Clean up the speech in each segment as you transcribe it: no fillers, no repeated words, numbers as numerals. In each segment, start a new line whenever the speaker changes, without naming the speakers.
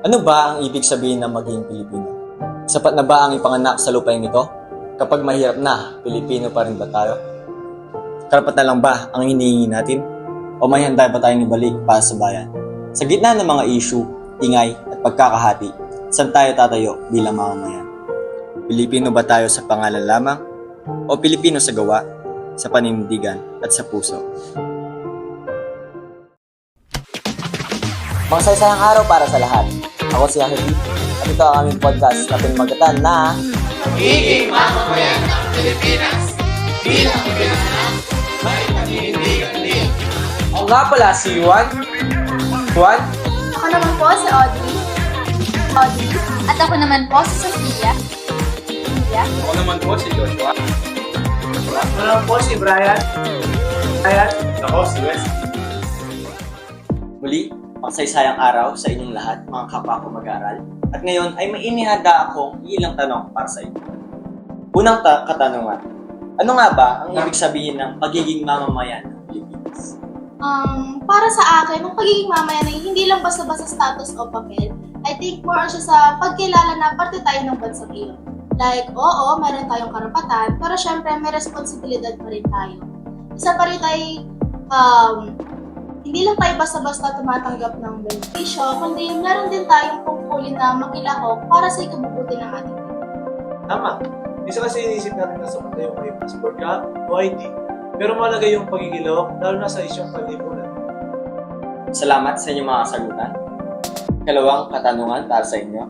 Ano ba ang ibig sabihin ng maging Pilipino? Sapat na ba ang ipanganak sa lupain ito? Kapag mahirap na, Pilipino pa rin ba tayo? Karapat na lang ba ang hinihingi natin? O may handa ba tayong ibalik para sa bayan? Sa gitna ng mga issue, ingay at pagkakahati, saan tayo tatayo bilang mamamayan? Pilipino ba tayo sa pangalan lamang? O Pilipino sa gawa, sa paninindigan at sa puso? Masaysayang araw para sa lahat. Ako si Henry at ito ang aming podcast na pinamagatan na
Pagiging mamamayan ng Pilipinas bilang pinanganak may paninindigan din.
Ako nga pala si Juan.
Ako naman po si Audrey. At ako naman po si Sofia.
Ako naman po si Joshua.
Ako naman po si Brian. Ako si Wes.
muli, masaysayang araw sa inyong lahat, mga kapwa ko mag-aaral. At ngayon ay may inihanda akong ilang tanong para sa inyo. Unang katanungan, ano nga ba ang ibig sabihin ng pagiging mamamayan ng Pilipinas?
Para sa akin, ang pagiging mamayan ay hindi lang basta-basta status o papel. I think more siya sa pagkilala na parte tayo ng bansang iyon. Like, oo, meron tayong karapatan, pero syempre may responsibilidad pa rin tayo. Isa pa rin tayo, hindi lang tayo basta-basta tumatanggap ng benepisyo, kundi meron din tayong tungkulin na makilahok para sa ikabubuti ng ating pamilya.
Tama. Isa kasi inisip natin na sapat na yung may passport ka o ID. Pero mahalaga yung pagigilok, lalo na sa isyong panlipunan.
Salamat sa inyong mga sagutan. Kalawang katanungan para sa inyo.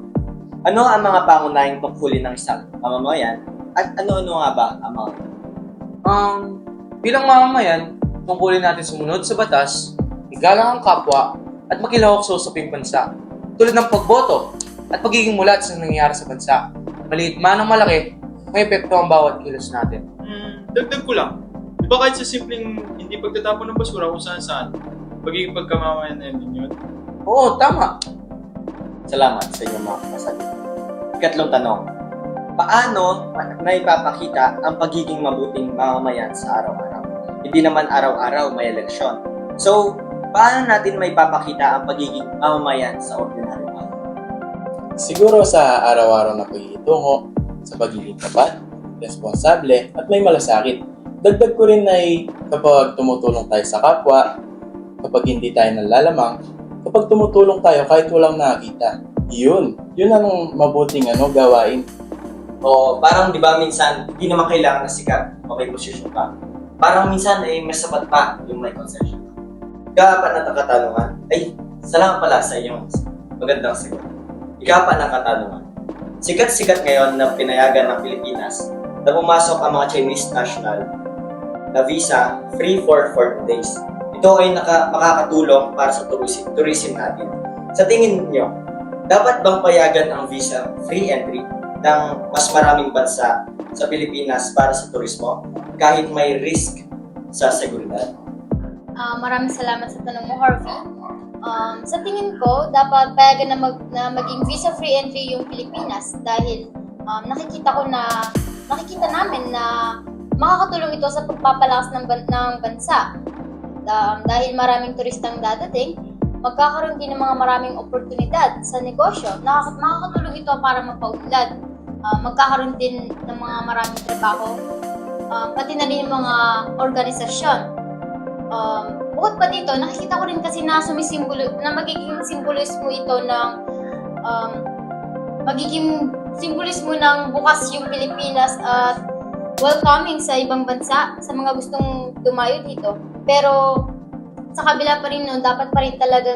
Ano ang mga pangunahing tungkulin ng isang mamamayan at ano-ano nga ba ang mga ito?
Bilang mamamayan, tungkulin natin sumunod sa batas, igalang ang kapwa, at makilahok sa usaping bansa. Tulad ng pagboto at pagiging mulat sa nangyayari sa bansa. Maliit man o malaki, may epekto ang bawat kilos natin.
Dagdag ko lang. Di ba kahit sa simpleng hindi pagtatapon ng basura kung saan-saan, pagiging pagkamamayan na din yun?
Oo, tama.
Salamat sa inyong mga kasagot. Ikatlong tanong. Paano naipapakita ang pagiging mabuting mamamayan sa araw-araw? Hindi naman araw-araw may eleksyon. So, paano natin maipapakita ang pagiging mamamayan sa ordinaryong araw?
Siguro sa araw-araw na pagitungo, sa pagiging tapat, responsable, at may malasakit. Dagdag ko rin ay kapag tumutulong tayo sa kapwa, kapag hindi tayo nalalamang, kapag tumutulong tayo kahit walang nakakita. Yun ang mabuting gawain.
O parang di ba minsan, hindi naman kailangan na sikat o may posisyon ka. Parang minsan ay mas sapat pa yung may concession ka. Ika-apat na katanungan, ay salamat pala sa iyong magandang sagot. Ika-apat na katanungan, sikat-sikat ngayon na pinayagan ng Pilipinas na pumasok ang mga Chinese national na visa free for 40 days. Ito ay makakatulong para sa tourism natin. Sa tingin niyo, dapat bang payagan ang visa free entry ng mas maraming bansa sa Pilipinas para sa turismo kahit may risk sa seguridad?
Maraming salamat sa tanong mo, Harvey. Sa tingin ko, dapat payagan na maging visa-free entry yung Pilipinas dahil nakikita namin na makakatulong ito sa pagpapalakas ng bansa. Dahil maraming turistang dadating, magkakaroon din ng mga maraming oportunidad sa negosyo. Makakatulong ito para mapaunlad. Magkakaroon din ng mga maraming trabaho, pati na rin mga organisasyon. Bukod pa dito, nakikita ko rin kasi na magiging simbolismo ito ng bukas yung Pilipinas at welcoming sa ibang bansa, sa mga gustong dumayo dito. Pero sa kabila pa rin nun, dapat pa rin talaga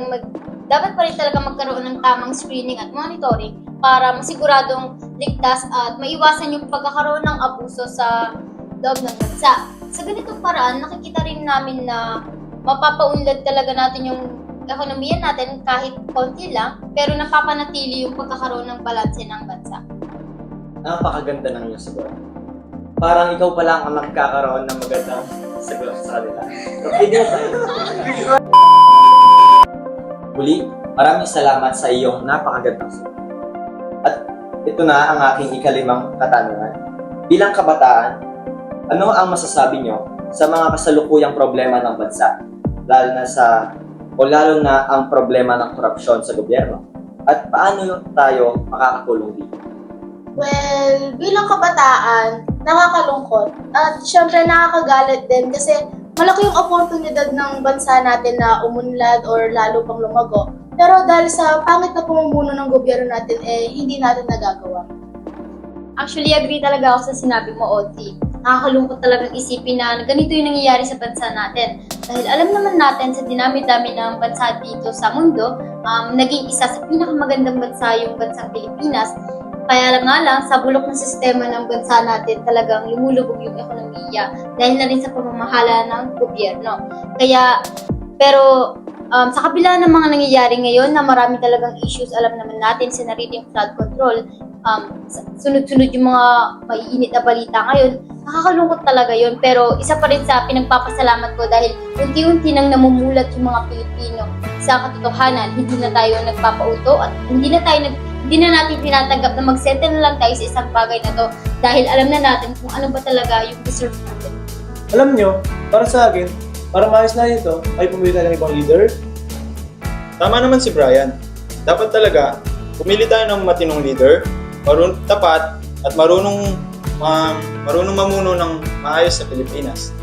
magkaroon ng tamang screening at monitoring para masiguradong ligtas at maiwasan yung pagkakaroon ng abuso sa loob ng bansa. Sa ganitong paraan, nakikita rin namin na mapapaunlad talaga natin yung ekonomiya natin kahit konti lang, pero napapanatili yung pagkakaroon ng balanse ng bansa.
Napakaganda ng iyong sagot. Parang ikaw pa lang ang makikakaroon ng magandang sagot sa kanila. Muli, maraming salamat sa iyong napakagandang sagot. At ito na ang aking ikalimang katanungan. Bilang kabataan, ano ang masasabi nyo sa mga kasalukuyang problema ng bansa? Lalo na ang problema ng korupsyon sa gobyerno. At paano tayo makakatulong dito?
Well, bilang kabataan, nakakalungkot. At syempre nakakagalit din kasi malaki yung oportunidad ng bansa natin na umunlad or lalo pang lumago. Pero dahil sa pangit na pamumuno ng gobyerno natin, hindi natin nagagawa.
Actually, agree talaga ako sa sinabi mo, Oti. Nakakalungkot talagang isipin na ganito yung nangyayari sa bansa natin. Dahil alam naman natin sa dinami-dami ng bansa dito sa mundo, naging isa sa pinakamagandang bansa yung bansang Pilipinas. Kaya nga lang, sa bulok ng sistema ng bansa natin, talagang lumulubog yung ekonomiya dahil na rin sa pamamahala ng gobyerno. Pero sa kabila ng mga nangyayari ngayon na marami talagang issues, alam naman natin sa nariting flood control, sunod-sunod yung mga maiinit na balita ngayon, nakakalungkot talaga yon. Pero isa pa rin sa pinagpapasalamat ko dahil unti-unti nang namumulat yung mga Pilipino sa katotohanan, hindi na tayo nagpapauto at hindi na natin tinatanggap na mag-settle na lang tayo sa isang bagay na to dahil alam na natin kung ano ba talaga yung deserve natin.
Alam nyo, para sa akin, para maayos na ito, ay pumili tayo ng ibang leader.
Tama naman si Brian. Dapat talaga, pumili tayo ng matinong leader, tapat, at marunong mamuno ng maayos sa Pilipinas.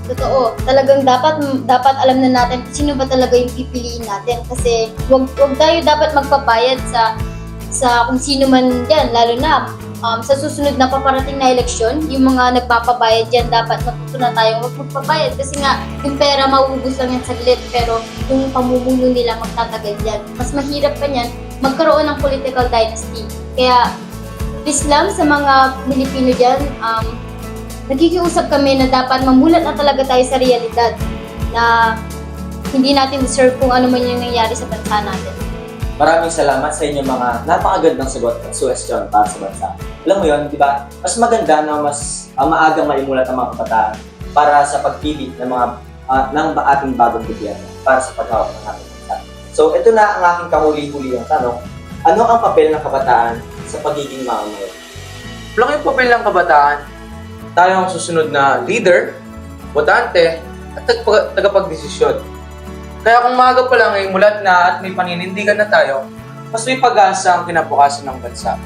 Totoo, talagang dapat alam na natin kung sino ba talaga yung pipiliin natin kasi wag tayo dapat magpabayad sa kung sino man yan, lalo na sa susunod na paparating na eleksyon, yung mga nagpapabayad dyan, dapat matuto na tayong magpabayad kasi nga yung pera mauubos lang yan saglit pero yung pamumuno nila magtatagal yan. Mas mahirap pa niyan magkaroon ng political dynasty. Kaya please lang sa mga Pilipino dyan, nagkikiusap kami na dapat mamulat na talaga tayo sa realidad na hindi natin deserve kung ano man yung nangyari sa bansa natin.
Maraming salamat sa inyong mga napakagandang sagot at suggestion para sa bansa. Alam mo yun, di ba? Mas maganda na mas maagang maimulat ang mga kabataan para sa pagpili ng ng ating bagong gobyerno para sa paghawak ng ating bansa. So, ito na ang aking kahuli-huli ng tanong. Ano ang papel ng kabataan sa pagiging mamamayan?
Malaki yung papel ng kabataan. Tayo ang susunod na leader, botante, at tagapagdesisyon. Kaya kung maaga pa lang ay mulat na at may paninindigan na tayo, mas may pag-asa ang kinabukasan ng bansa.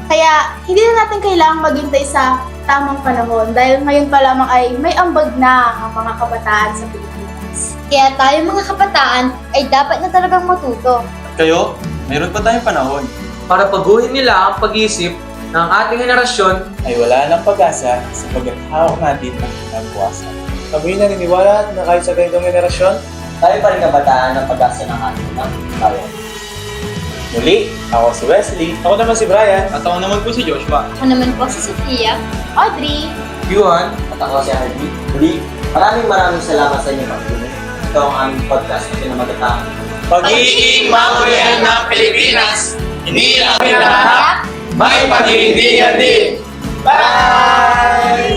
Kaya hindi na natin kailangang maghintay sa tamang panahon dahil ngayon pa lamang ay may ambag na ang mga kabataan sa Pilipinas.
Kaya tayo mga kabataan ay dapat na talagang matuto.
Kayo, mayroon pa tayong panahon.
Para paguhin nila ang pag-iisip ng ating henerasyon
Ay wala ng pag-asa sapagkat hawak natin ang kinabukasan.
Kami naniniwala na kahit sa ganitong generasyon,
Tayo pa rin kabataan ng pag-asa ng ating bayan.
Muli, ako si Wesley.
ako naman si Brian.
At ako naman po si Joshua.
Ako naman po si Sophia, Audrey,
Yuan,
At ako si Harvey. Muli, maraming salamat sa inyong pagtuloy. Ito ang aming podcast na pinamagatang
Pagiging mamamayan ng Pilipinas, hindi lang
Kaya,
may paninindigan din. Bye!